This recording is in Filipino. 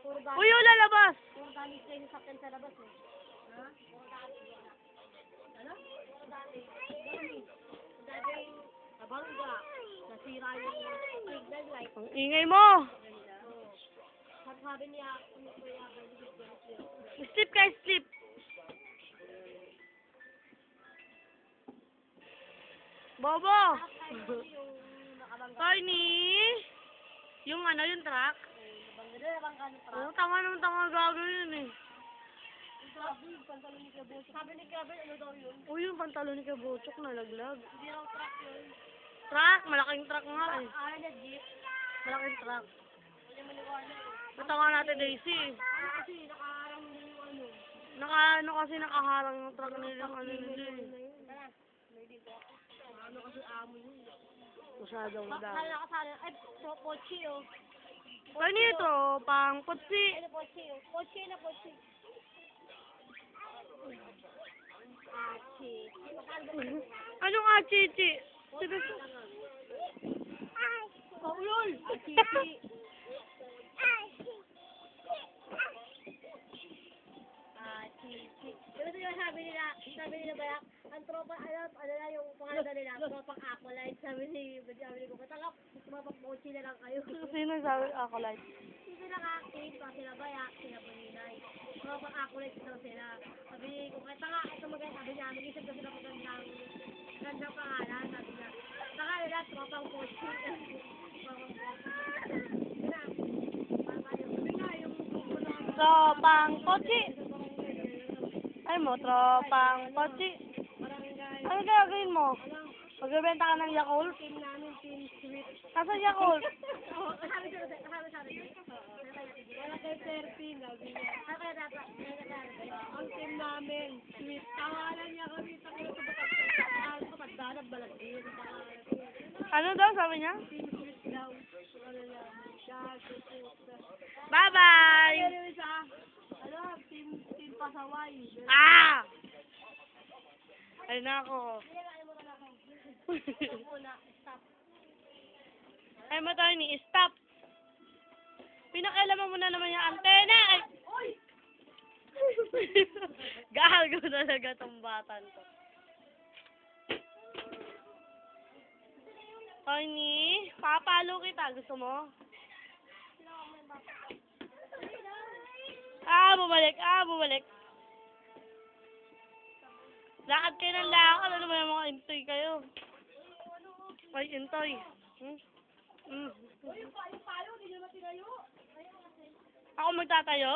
Uy, yung lalabas! Kung galing kayo sa sakyan sa labas eh. Ha? Ano? Dati nabangga. Nasira yung signal light. Ang ingay mo! Sabi niya, Sleep ka, sleep! Bobo! Tiny! Yung ano, yung truck? Oo, tanga naman tanga gagawin yun eh. sabi ni Kevin, ano daw yun? Uy, yung pantalon ni Kabochok nalaglag. Hindi raw truck yun. Truck? Malaking truck nga eh. Na jeep. Malaking truck. Hindi maniwala eh. Patanga natin Daisy. Kasi nakaharang din yung ano. Ano kasi nakaharang yung truck nila yung ano nila eh. Tara, may dito ako. Ano kasi amo yun. Masyadong madami. Kala ka sana, ay, pochi oh. Ano ito? Pang putsi. Ano pochi oh? Pochi na pochi. Achi. Anong achichi? Sige. Paulol! Achichi. Achichi. Diba ito yung sabi nila ba, ang tropa, ano na yung pangalan nila, tropang Acolyte. Sabi ni ko, katangap, tumapang pochi na lang kayo. Sino sabi ako like? Hindi sila ka-active, sila Bayak, sila Baninay. Tropang Acolyte daw sila. Sabi ko, katanga, ito maganda, sabi niya, mag-isip na sila magandang pangalan, sabi niya. Saka nila, tropang pochi. Tropang pochi. Tropang kotsi. Ay mo, tropang kotsi. Ano gagawin mo? Magbebenta ka ng Yakult? Team namin, Team Sweet. Kasan Yakult? Sabi sa akin. Wala kayo 13, sabi niya. Kaya dapat, ang team namin, Sweet. Tawanan niya kami, takot sa bakas. Pagdanag, balagin. Ano daw sabi niya? Team Sweet daw. Ano lang, puta. Bye-bye! Pero isa, team Pasaway. Ah! Ay nako. Ay mo tayo ni stop. Pinakailaman mo na naman yung antena. Ay! Gago talaga tong batan to. Tony, papalo kita. Gusto mo? Bumalik. Lakad kayo ng lakad. Ano ba yung mga intoy kayo? Ay, intoy. Yung palo, hindi naman tinayo. Ako magtatayo?